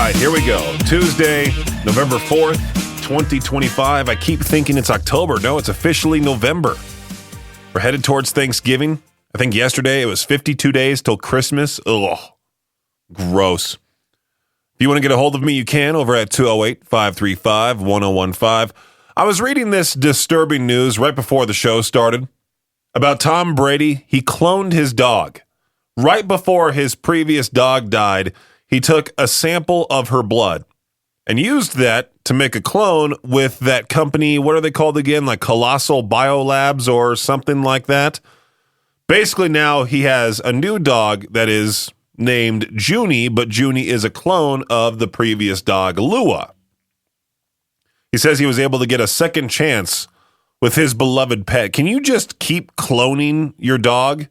right, here we go. Tuesday, November 4th, 2025. I keep thinking it's October. No, it's officially November. We're headed towards Thanksgiving. I think yesterday it was 52 days till Christmas. Ugh, gross. If you want to get a hold of me, you can over at 208-535-1015. I was reading this disturbing news right before the show started about Tom Brady. He cloned his dog. Right before his previous dog died, he took a sample of her blood and used that to make a clone with that company. What are they called again? Like Colossal Biolabs or something like that. Basically, now he has a new dog that is named Junie, but Junie is a clone of the previous dog, Lua. He says he was able to get a second chance with his beloved pet. Can you just keep cloning your dog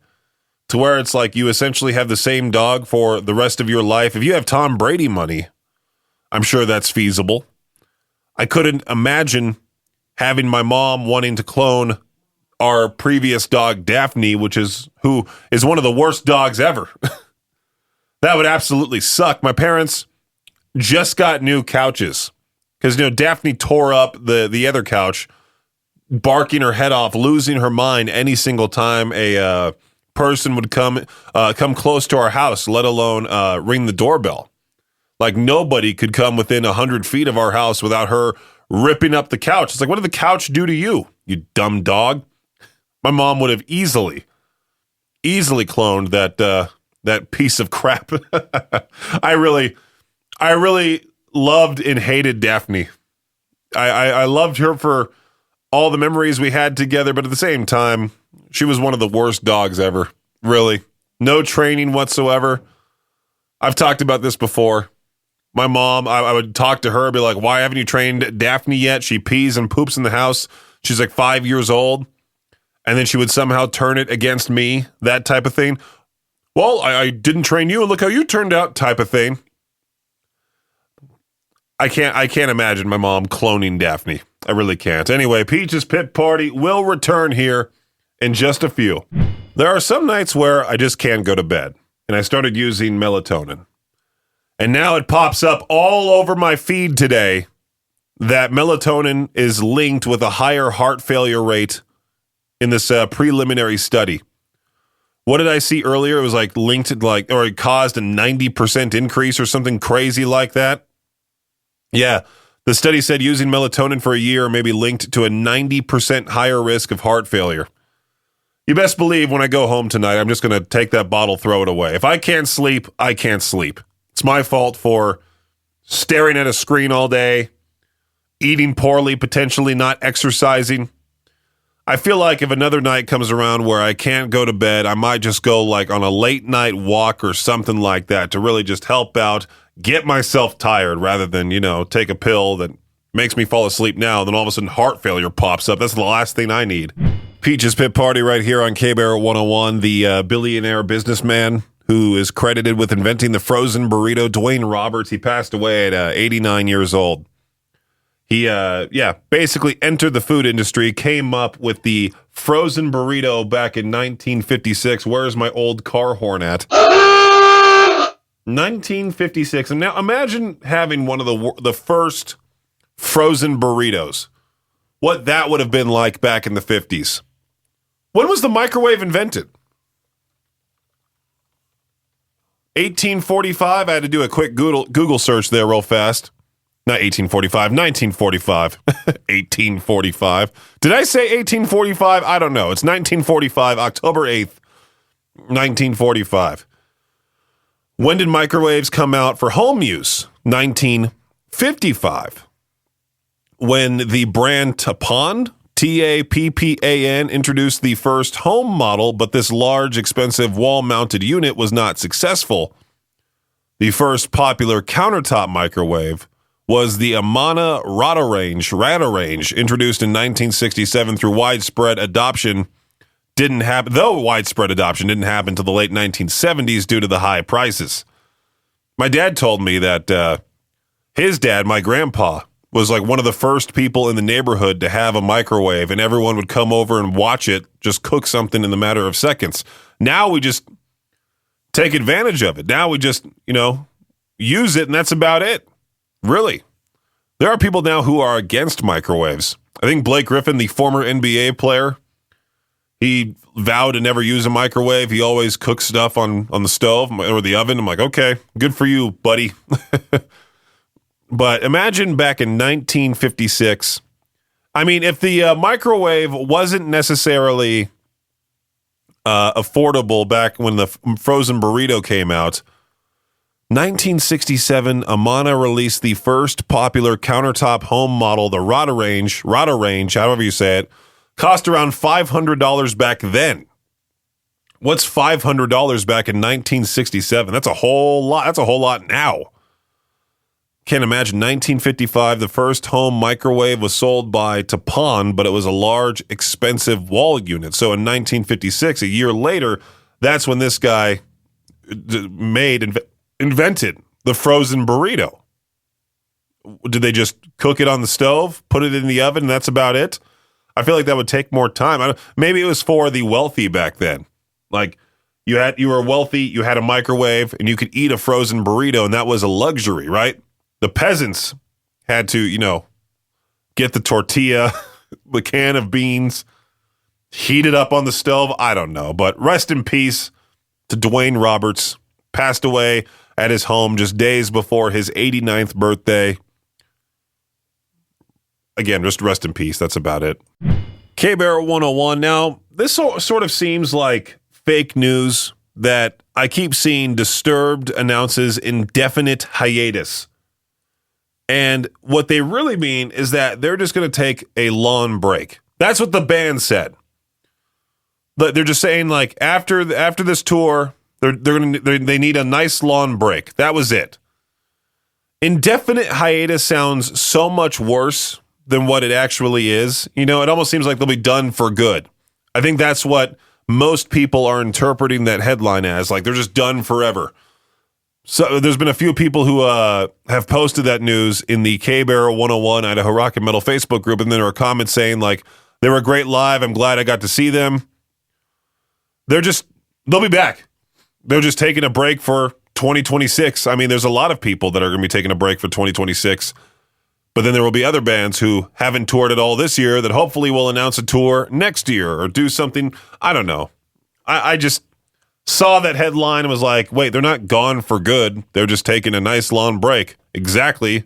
to where it's like you essentially have the same dog for the rest of your life? If you have Tom Brady money, I'm sure that's feasible. I couldn't imagine having my mom wanting to clone our previous dog, Daphne, who is one of the worst dogs ever. That would absolutely suck. My parents just got new couches because, Daphne tore up the other couch, barking her head off, losing her mind any single time a person would come close to our house, let alone ring the doorbell. Like nobody could come within 100 feet of our house without her ripping up the couch. It's like, what did the couch do to you, you dumb dog? My mom would have easily cloned that piece of crap. I really loved and hated Daphne. I loved her for all the memories we had together, but at the same time, she was one of the worst dogs ever. Really. No training whatsoever. I've talked about this before. My mom, I would talk to her and be like, why haven't you trained Daphne yet? She pees and poops in the house. She's like 5 years old. And then she would somehow turn it against me, that type of thing. Well, I didn't train you, and look how you turned out, type of thing. I can't imagine my mom cloning Daphne. I really can't. Anyway, Peach's Pit Party will return here in just a few. There are some nights where I just can't go to bed, and I started using melatonin. And now it pops up all over my feed today that melatonin is linked with a higher heart failure rate in this preliminary study. What did I see earlier? It was like linked, or it caused a 90% increase or something crazy like that. Yeah, the study said using melatonin for a year may be linked to a 90% higher risk of heart failure. You best believe when I go home tonight, I'm just going to take that bottle, throw it away. If I can't sleep, I can't sleep. It's my fault for staring at a screen all day, eating poorly, potentially not exercising. I feel like if another night comes around where I can't go to bed, I might just go on a late night walk or something like that to really just help out, get myself tired rather than, take a pill that makes me fall asleep now. Then all of a sudden heart failure pops up. That's the last thing I need. Peach's Pit Party right here on K-Bear 101. The billionaire businessman who is credited with inventing the frozen burrito, Dwayne Roberts. He passed away at 89 years old. He, basically entered the food industry, came up with the frozen burrito back in 1956. Where's my old car horn at? 1956. And now imagine having one of the first frozen burritos. What that would have been like back in the 50s. When was the microwave invented? 1845. I had to do a quick Google search there real fast. Not 1845, 1945. 1845. Did I say 1845? I don't know. It's 1945, October 8th, 1945. When did microwaves come out for home use? 1955. When the brand Tappan, Tappan, introduced the first home model, but this large, expensive wall-mounted unit was not successful. The first popular countertop microwave was the Amana Radarange, introduced in 1967 through widespread adoption. Widespread adoption didn't happen until the late 1970s due to the high prices. My dad told me that his dad, my grandpa, was like one of the first people in the neighborhood to have a microwave, and everyone would come over and watch it just cook something in the matter of seconds. Now we just take advantage of it. Now we just, use it, and that's about it. Really. There are people now who are against microwaves. I think Blake Griffin, the former NBA player, he vowed to never use a microwave. He always cooks stuff on the stove or the oven. I'm like, okay, good for you, buddy. But imagine back in 1956. I mean, if the microwave wasn't necessarily affordable back when the frozen burrito came out, 1967, Amana released the first popular countertop home model, the Rada Range, however you say it, cost around $500 back then. What's $500 back in 1967? That's a whole lot. That's a whole lot now. Can't imagine. 1955, the first home microwave was sold by Tapon, but it was a large, expensive wall unit. So in 1956, a year later, that's when this guy invented the frozen burrito. Did they just cook it on the stove, put it in the oven, and that's about it? I feel like that would take more time. Maybe it was for the wealthy back then. Like you were wealthy, you had a microwave, and you could eat a frozen burrito, and that was a luxury, right? The peasants had to, get the tortilla, the can of beans, heat it up on the stove. I don't know, but rest in peace to Dwayne Roberts. Passed away at his home just days before his 89th birthday. Again, just rest in peace. That's about it. K-Bear 101. Now, this sort of seems like fake news that I keep seeing Disturbed announces indefinite hiatus. And what they really mean is that they're just going to take a lawn break. That's what the band said. They're just saying, like, after this tour, they need a nice lawn break. That was it. Indefinite hiatus sounds so much worse than what it actually is. It almost seems like they'll be done for good. I think that's what most people are interpreting that headline as. Like, they're just done forever. So there's been a few people who have posted that news in the K-Bear 101 Idaho Rock and Metal Facebook group, and then there are comments saying, like, they were great live. I'm glad I got to see them. They'll be back. They're just taking a break for 2026. I mean, there's a lot of people that are going to be taking a break for 2026. But then there will be other bands who haven't toured at all this year that hopefully will announce a tour next year or do something. I don't know. I just saw that headline and was like, wait, they're not gone for good. They're just taking a nice long break. Exactly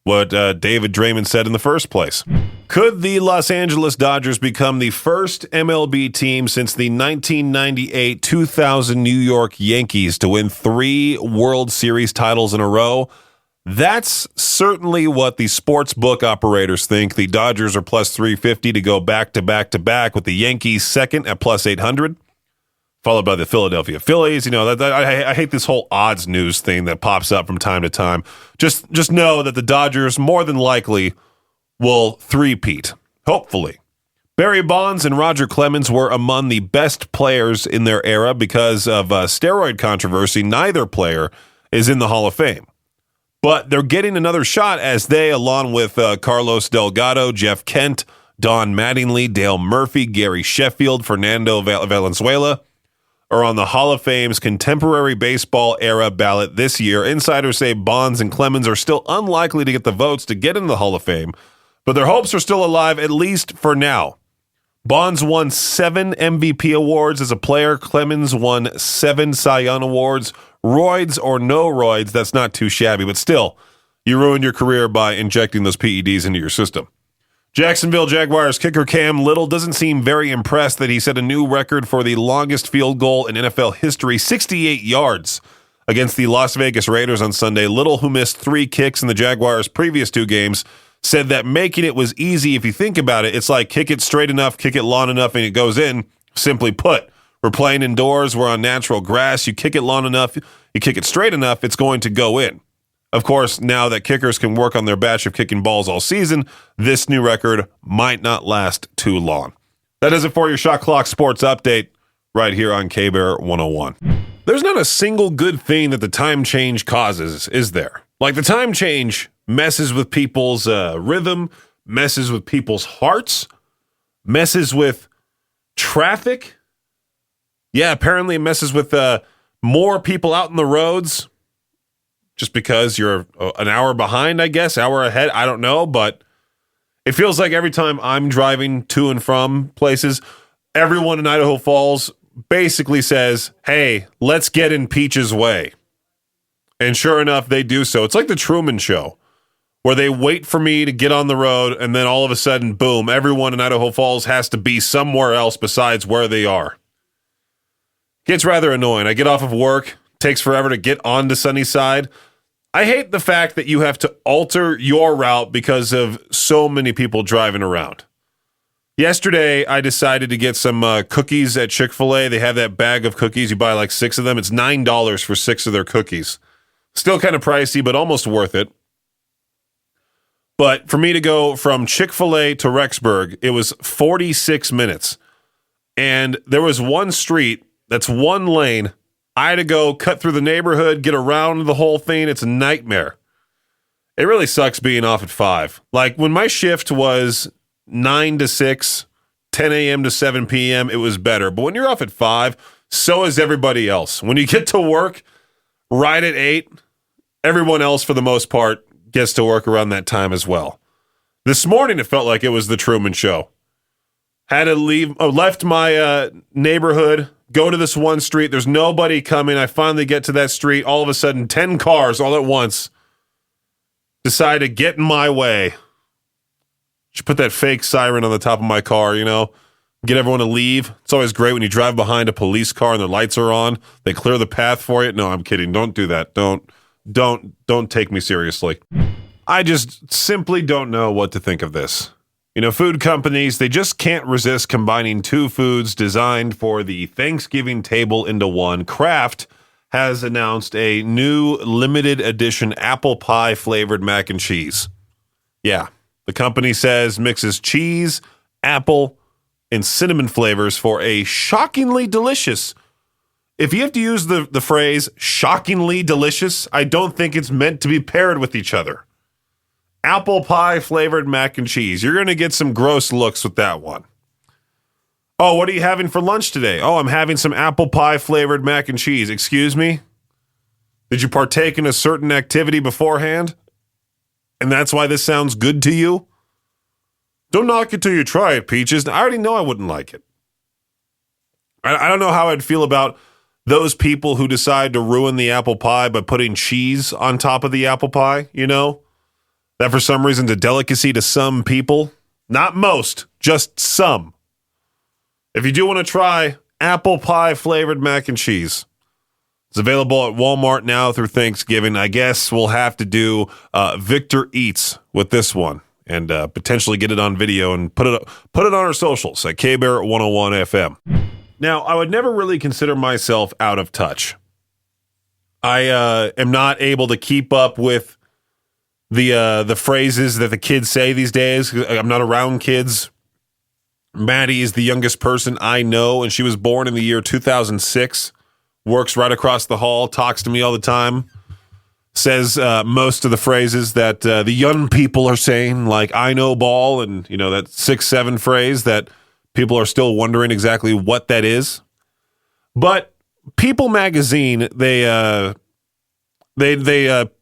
what David Draymond said in the first place. Could the Los Angeles Dodgers become the first MLB team since the 1998-2000 New York Yankees to win 3 World Series titles in a row? That's certainly what the sports book operators think. The Dodgers are plus 350 to go back to back to back, with the Yankees second at plus 800, followed by the Philadelphia Phillies. I hate this whole odds news thing that pops up from time to time. Just know that the Dodgers more than likely will three-peat, hopefully. Barry Bonds and Roger Clemens were among the best players in their era because of steroid controversy. Neither player is in the Hall of Fame. But they're getting another shot as they, along with Carlos Delgado, Jeff Kent, Don Mattingly, Dale Murphy, Gary Sheffield, Fernando Valenzuela, are on the Hall of Fame's contemporary baseball era ballot this year. Insiders say Bonds and Clemens are still unlikely to get the votes to get into the Hall of Fame, but their hopes are still alive, at least for now. Bonds won 7 MVP awards as a player. Clemens won 7 Cy Young awards. Roids or no roids, that's not too shabby, but still, you ruined your career by injecting those PEDs into your system. Jacksonville Jaguars kicker Cam Little doesn't seem very impressed that he set a new record for the longest field goal in NFL history, 68 yards, against the Las Vegas Raiders on Sunday. Little, who missed 3 kicks in the Jaguars' previous 2 games, said that making it was easy. If you think about it, it's like kick it straight enough, kick it long enough, and it goes in. Simply put, we're playing indoors, we're on natural grass. You kick it long enough, you kick it straight enough, it's going to go in. Of course, now that kickers can work on their batch of kicking balls all season, this new record might not last too long. That is it for your Shot Clock Sports Update right here on K-Bear 101. There's not a single good thing that the time change causes, is there? Like, the time change messes with people's rhythm, messes with people's hearts, messes with traffic. Yeah, apparently it messes with more people out in the roads. just because you're an hour behind, I guess, hour ahead. I don't know, but it feels like every time I'm driving to and from places, everyone in Idaho Falls basically says, hey, let's get in Peach's way. And sure enough, they do so. It's like the Truman Show, where they wait for me to get on the road, and then all of a sudden, boom, everyone in Idaho Falls has to be somewhere else besides where they are. Gets rather annoying. I get off of work, takes forever to get onto Sunnyside. I hate the fact that you have to alter your route because of so many people driving around. Yesterday, I decided to get some cookies at Chick-fil-A. They have that bag of cookies. You buy like 6 of them. It's $9 for 6 of their cookies. Still kind of pricey, but almost worth it. But for me to go from Chick-fil-A to Rexburg, it was 46 minutes. And there was one street that's one lane. I had to go cut through the neighborhood, get around the whole thing. It's a nightmare. It really sucks being off at 5. Like when my shift was 9 to 6, 10 a.m. to 7 p.m., it was better. But when you're off at 5, so is everybody else. When you get to work right at 8, everyone else, for the most part, gets to work around that time as well. This morning, it felt like it was the Truman Show. Had to left my neighborhood, go to this one street. There's nobody coming. I finally get to that street. All of a sudden, 10 cars all at once decide to get in my way. Should put that fake siren on the top of my car, get everyone to leave. It's always great when you drive behind a police car and their lights are on. They clear the path for you. No, I'm kidding. Don't do that. Don't take me seriously. I just simply don't know what to think of this. Food companies, they just can't resist combining two foods designed for the Thanksgiving table into one. Kraft has announced a new limited edition apple pie flavored mac and cheese. Yeah, the company says mixes cheese, apple, and cinnamon flavors for a shockingly delicious. If you have to use the phrase shockingly delicious, I don't think it's meant to be paired with each other. Apple pie flavored mac and cheese. You're going to get some gross looks with that one. Oh, what are you having for lunch today? Oh, I'm having some apple pie flavored mac and cheese. Excuse me? Did you partake in a certain activity beforehand? And that's why this sounds good to you? Don't knock it till you try it, Peaches. I already know I wouldn't like it. I don't know how I'd feel about those people who decide to ruin the apple pie by putting cheese on top of the apple pie, That for some reason is a delicacy to some people. Not most, just some. If you do want to try apple pie flavored mac and cheese, it's available at Walmart now through Thanksgiving. I guess we'll have to do Victor Eats with this one and potentially get it on video and put it on our socials at KBear 101 FM. Now, I would never really consider myself out of touch. I am not able to keep up with the phrases that the kids say these days. I'm not around kids. Maddie is the youngest person I know, and she was born in the year 2006. Works right across the hall, talks to me all the time. Says most of the phrases that the young people are saying, like "I know ball" and that 6-7 phrase that people are still wondering exactly what that is. But People Magazine, they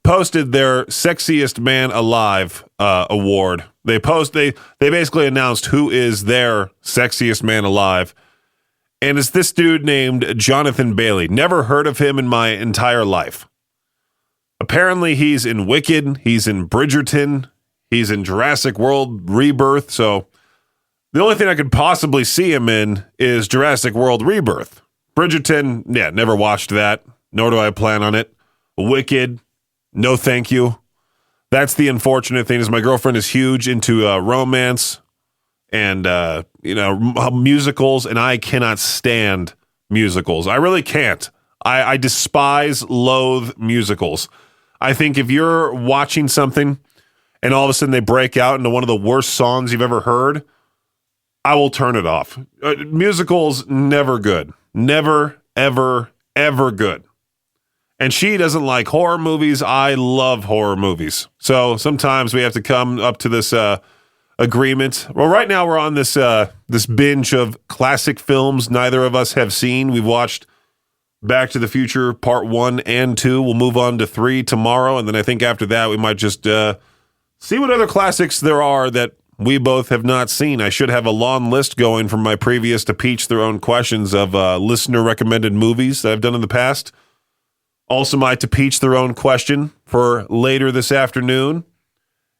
posted their Sexiest Man Alive award. They basically announced who is their Sexiest Man Alive. And it's this dude named Jonathan Bailey. Never heard of him in my entire life. Apparently he's in Wicked, he's in Bridgerton, he's in Jurassic World Rebirth. So the only thing I could possibly see him in is Jurassic World Rebirth. Bridgerton, yeah, never watched that, nor do I plan on it. Wicked, no thank you. That's the unfortunate thing is my girlfriend is huge into romance and, musicals, and I cannot stand musicals. I really can't. I despise, loathe musicals. I think if you're watching something and all of a sudden they break out into one of the worst songs you've ever heard, I will turn it off. Musicals, never good. Never, ever, ever good. And she doesn't like horror movies. I love horror movies. So sometimes we have to come up to this agreement. Well, right now we're on this binge of classic films neither of us have seen. We've watched Back to the Future Part 1 and 2. We'll move on to 3 tomorrow, and then I think after that we might just see what other classics there are that we both have not seen. I should have a long list going from my previous to Peach Their Own Questions of listener-recommended movies that I've done in the past. Also, my To Peach Their Own Question for later this afternoon.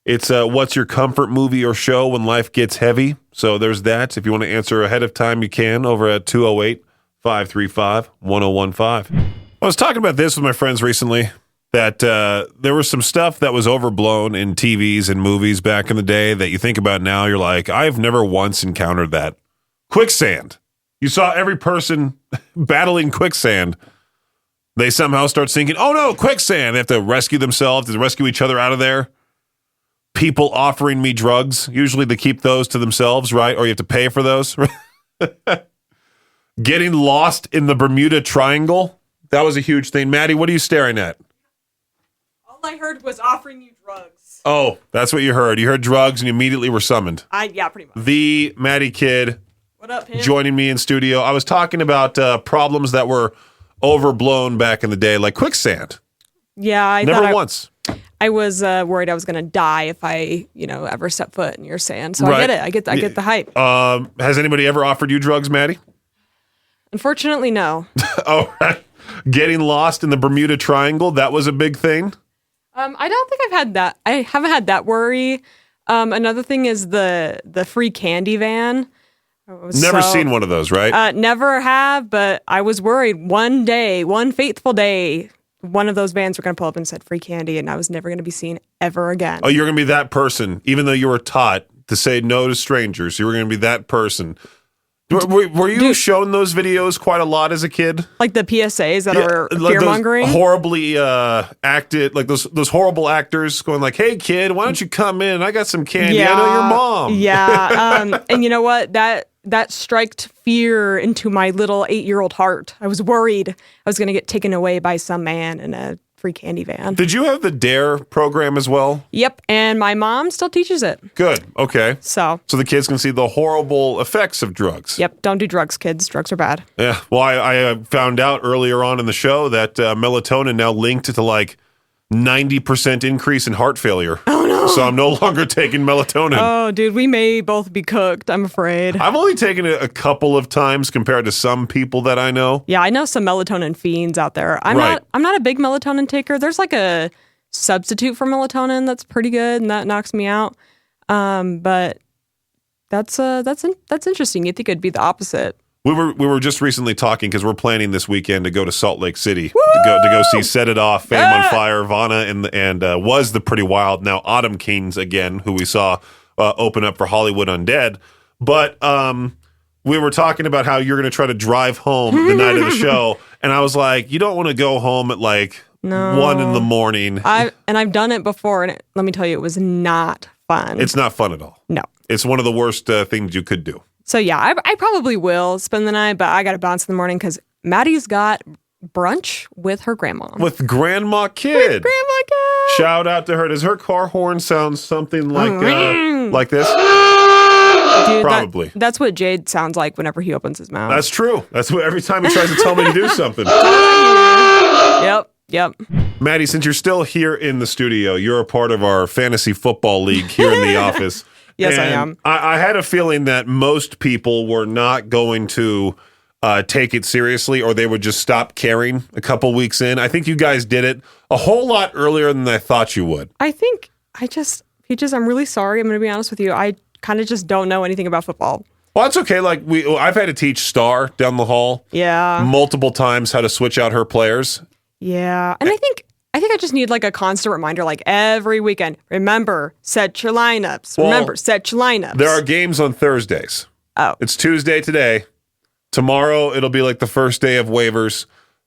It's what's your comfort movie or show when life gets heavy? So there's that. If you want to answer ahead of time, you can over at 208-535-1015. I was talking about this with my friends recently, that there was some stuff that was overblown in TVs and movies back in the day that you think about now, you're like, I've never once encountered that. Quicksand. You saw every person battling quicksand. They somehow start thinking, oh no, quicksand. They have to rescue themselves, to rescue each other out of there. People offering me drugs. Usually they keep those to themselves, right? Or you have to pay for those. Getting lost in the Bermuda Triangle. That was a huge thing. Maddie, what are you staring at? All I heard was offering you drugs. Oh, that's what you heard. You heard drugs and you immediately were summoned. Yeah, pretty much. The Maddie kid. What up, him? Joining me in studio. I was talking about problems that were overblown back in the day, like quicksand. Yeah, Never once. I was worried I was going to die if I, ever step foot in your sand. So Right. I get it. I get the hype. Has anybody ever offered you drugs, Maddie? Unfortunately, no. Oh, right. Getting lost in the Bermuda Triangle, that was a big thing. I don't think I've had that. I haven't had that worry. Another thing is the free candy van. Never seen one of those, right? Never have, but I was worried one fateful day, one of those vans were going to pull up and said free candy, and I was never going to be seen ever again. Oh, you're going to be that person, even though you were taught to say no to strangers. You were going to be that person. Were you shown those videos quite a lot as a kid? Like the PSAs that are fear-mongering? Horribly acted, like those horrible actors going like, hey, kid, why don't you come in? I got some candy. Yeah, I know your mom. Yeah. And you know what? That striked fear into my little 8-year-old heart. I was worried I was going to get taken away by some man in a free candy van. Did you have the DARE program as well? Yep, and my mom still teaches it. Good, okay. So the kids can see the horrible effects of drugs. Yep, don't do drugs, kids. Drugs are bad. Yeah, well, I found out earlier on in the show that melatonin now linked to like 90% increase in heart failure. Oh, no. So I'm no longer taking melatonin. Oh, dude, we may both be cooked, I'm afraid. I've only taken it a couple of times compared to some people that I know. Yeah, I know some melatonin fiends out there. I'm not a big melatonin taker. There's like a substitute for melatonin that's pretty good, and that knocks me out. But that's interesting. You'd think it'd be the opposite. We were just recently talking because we're planning this weekend to go to Salt Lake City to go see Set It Off, Fame on Fire, Vanna, and Was the Pretty Wild. Now Autumn Kings again, who we saw open up for Hollywood Undead. But we were talking about how you're going to try to drive home the night of the show, and I was like, you don't want to go home at like 1 in the morning. I've done it before, and let me tell you, it was not fun. It's not fun at all. No, it's one of the worst things you could do. So yeah, I probably will spend the night, but I got to bounce in the morning because Maddie's got brunch with her grandma. With Grandma Kid. Grandma Kid. Shout out to her. Does her car horn sound something like this? Dude, probably. That's what Jade sounds like whenever he opens his mouth. That's true. That's what every time he tries to tell me to do something. Yep. Maddie, since you're still here in the studio, you're a part of our fantasy football league here in the office. Yes, and I am. I had a feeling that most people were not going to take it seriously, or they would just stop caring a couple weeks in. I think you guys did it a whole lot earlier than I thought you would. I think Peaches, I'm really sorry. I'm going to be honest with you. I kind of just don't know anything about football. Well, that's okay. Like I've had to teach Star down the hall, multiple times how to switch out her players. Yeah, and I think I just need like a constant reminder, like every weekend. Remember, set your lineups. Set your lineups. There are games on Thursdays. Oh, it's Tuesday today. Tomorrow it'll be like the first day of waivers.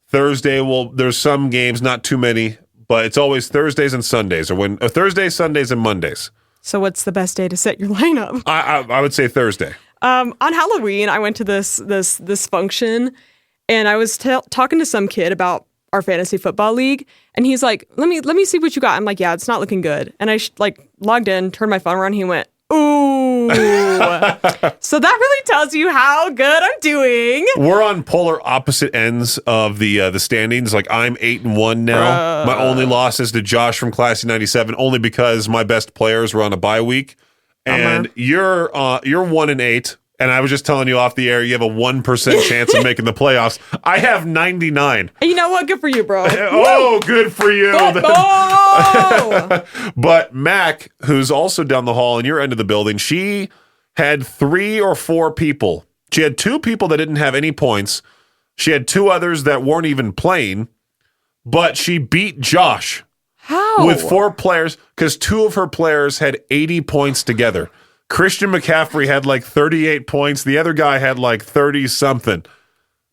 Thursday there's some games, not too many, but it's always Thursdays and Sundays, or Thursdays, Sundays, and Mondays. So what's the best day to set your lineup? I would say Thursday. On Halloween, I went to this function, and I was talking to some kid about our fantasy football league, and he's like, let me see what you got. I'm like, yeah, it's not looking good. And I logged in, turned my phone around, he went, Ooh. So that really tells you how good I'm doing. We're on polar opposite ends of the standings. Like I'm 8-1 now. My only loss is to Josh from Class of '97, only because my best players were on a bye week. And you're 1-8. And I was just telling you off the air, you have a 1% chance of making the playoffs. I have 99. You know what? Good for you, bro. Oh, good for you. But Mac, who's also down the hall in your end of the building, she had 3 or 4 people. She had 2 people that didn't have any points. She had 2 others that weren't even playing. But she beat Josh. How? With 4 players, because 2 of her players had 80 points together. Christian McCaffrey had like 38 points. The other guy had like 30-something.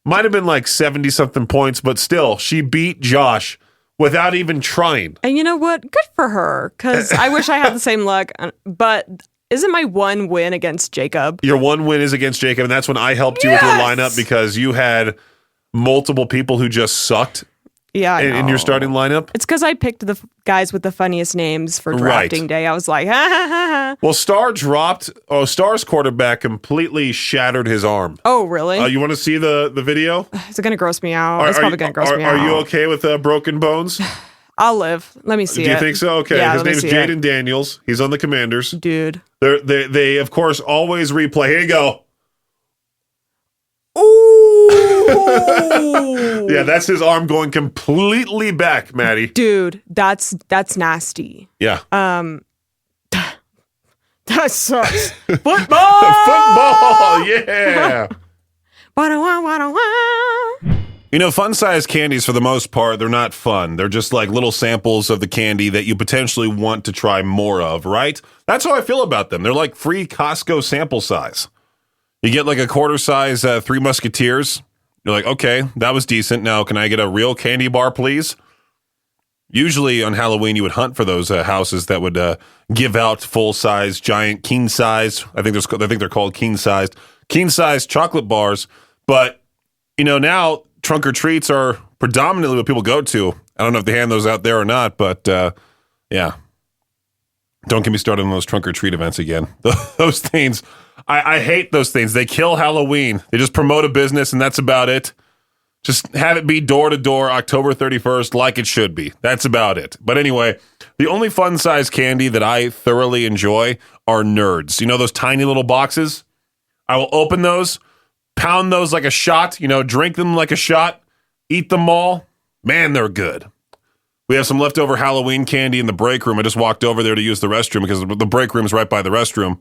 Might have been like 70-something points, but still, she beat Josh without even trying. And you know what? Good for her, because I wish I had the same luck. But isn't my one win against Jacob? Your one win is against Jacob, and that's when I helped you with your lineup because you had multiple people who just sucked. Yeah, in your starting lineup? It's because I picked the guys with the funniest names for drafting day. I was like, ha, ha, ha, ha. Well, Star dropped. Oh, Star's quarterback completely shattered his arm. Oh, really? You want to see the video? Is it going to gross me out? It's probably going to gross me out. Are you okay with broken bones? I'll live. Let me see it. Do you think so? Okay. Yeah, his name is Jade Daniels. He's on the Commanders. Dude. They, of course, always replay. Here you go. Ooh. Yeah, that's his arm going completely back, Maddie. Dude, that's nasty. Yeah. That sucks. Football. Football. Yeah. You know, fun-sized candies, for the most part, they're not fun. They're just like little samples of the candy that you potentially want to try more of, right? That's how I feel about them. They're like free Costco sample size. You get like a quarter size 3 Musketeers. You're like, okay, that was decent. Now, can I get a real candy bar, please? Usually on Halloween, you would hunt for those houses that would give out full-size, giant, king-size. I think they're called king-sized chocolate bars. But, you know, now trunk or treats are predominantly what people go to. I don't know if they hand those out there or not, but yeah. Don't get me started on those trunk or treat events again. Those things, I hate those things. They kill Halloween. They just promote a business and that's about it. Just have it be door to door October 31st like it should be. That's about it. But anyway, the only fun size candy that I thoroughly enjoy are Nerds. You know those tiny little boxes? I will open those, pound those like a shot, drink them like a shot, eat them all. Man, they're good. We have some leftover Halloween candy in the break room. I just walked over there to use the restroom because the break room is right by the restroom.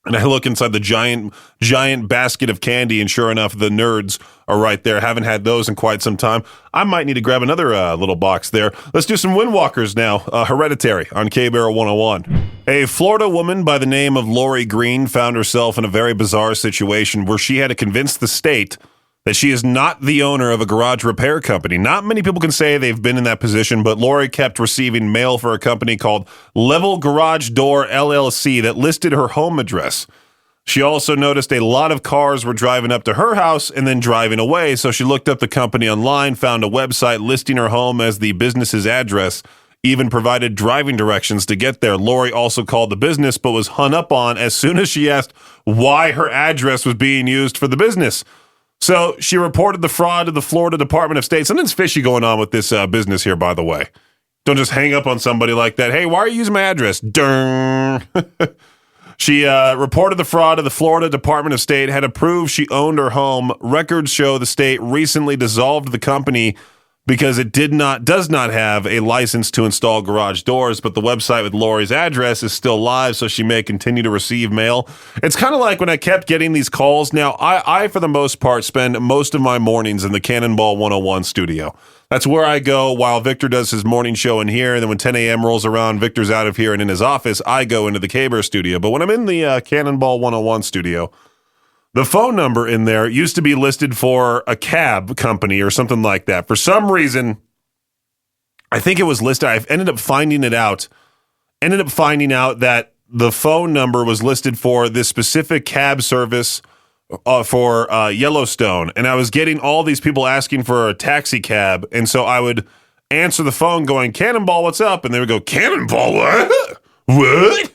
And I look inside the giant basket of candy, and sure enough, the Nerds are right there. Haven't had those in quite some time. I might need to grab another little box there. Let's do some Windwalkers now. Hereditary on K-Barrel 101. A Florida woman by the name of Lori Green found herself in a very bizarre situation where she had to convince the state that she is not the owner of a garage repair company. Not many people can say they've been in that position, but Lori kept receiving mail for a company called Level Garage Door LLC that listed her home address. She also noticed a lot of cars were driving up to her house and then driving away, so she looked up the company online, found a website listing her home as the business's address, even provided driving directions to get there. Lori also called the business, but was hung up on as soon as she asked why her address was being used for the business. So she reported the fraud to the Florida Department of State. Something's fishy going on with this business here, by the way. Don't just hang up on somebody like that. Hey, why are you using my address? Ding. She reported the fraud to the Florida Department of State, had to prove she owned her home. Records show the state recently dissolved the company because it does not have a license to install garage doors, but the website with Lori's address is still live, so she may continue to receive mail. It's kind of like when I kept getting these calls. Now, I for the most part, spend most of my mornings in the Cannonball 101 studio. That's where I go while Victor does his morning show in here, and then when 10 a.m. rolls around, Victor's out of here and in his office, I go into the K-Bear studio. But when I'm in the Cannonball 101 studio, the phone number in there used to be listed for a cab company or something like that. For some reason, I think it was listed. I ended up finding out that the phone number was listed for this specific cab service for Yellowstone. And I was getting all these people asking for a taxi cab. And so I would answer the phone going, Cannonball, what's up? And they would go, Cannonball, what? What?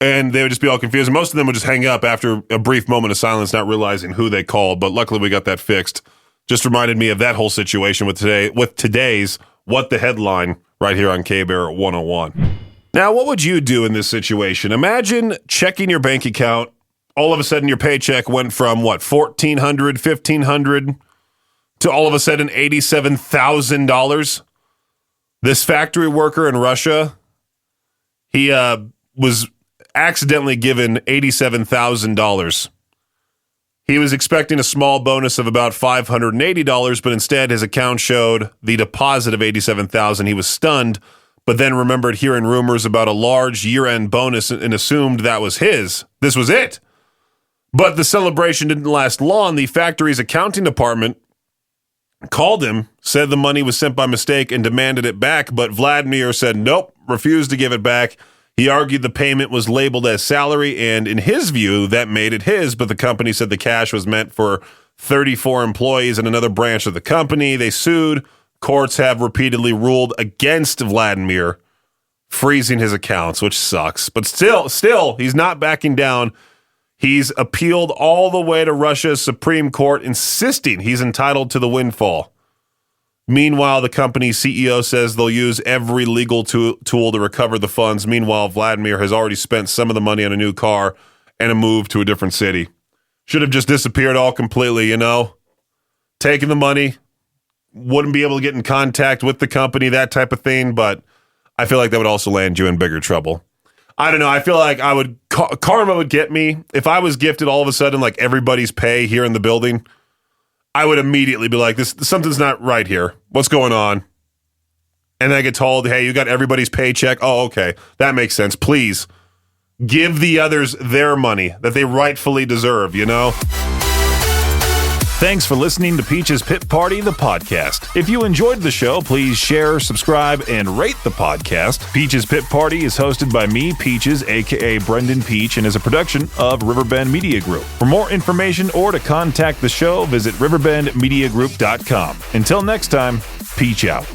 And they would just be all confused. And most of them would just hang up after a brief moment of silence, not realizing who they called. But luckily, we got that fixed. Just reminded me of that whole situation with today's What the Headline right here on K-Bear 101. Now, what would you do in this situation? Imagine checking your bank account. All of a sudden, your paycheck went from, $1,400, $1,500 to all of a sudden $87,000. This factory worker in Russia, he was accidentally given $87,000. He was expecting a small bonus of about $580, but instead his account showed the deposit of $87,000. He was stunned, but then remembered hearing rumors about a large year-end bonus and assumed that was his. This was it. But the celebration didn't last long. The factory's accounting department called him, said the money was sent by mistake, and demanded it back, but Vladimir said nope, refused to give it back. He argued the payment was labeled as salary, and in his view, that made it his, but the company said the cash was meant for 34 employees in another branch of the company. They sued. Courts have repeatedly ruled against Vladimir, freezing his accounts, which sucks. But still, he's not backing down. He's appealed all the way to Russia's Supreme Court, insisting he's entitled to the windfall. Meanwhile, the company's CEO says they'll use every legal tool to recover the funds. Meanwhile, Vladimir has already spent some of the money on a new car and a move to a different city. Should have just disappeared all completely, Taking the money, wouldn't be able to get in contact with the company, that type of thing, but I feel like that would also land you in bigger trouble. I don't know. I feel like karma would get me. If I was gifted all of a sudden, like everybody's pay here in the building, I would immediately be like, something's not right here. What's going on? And I get told, hey, you got everybody's paycheck. Oh, okay. That makes sense. Please give the others their money that they rightfully deserve, Thanks for listening to Peach's Pit Party, the podcast. If you enjoyed the show, please share, subscribe, and rate the podcast. Peach's Pit Party is hosted by me, Peaches, a.k.a. Brendan Peach, and is a production of Riverbend Media Group. For more information or to contact the show, visit riverbendmediagroup.com. Until next time, Peach out.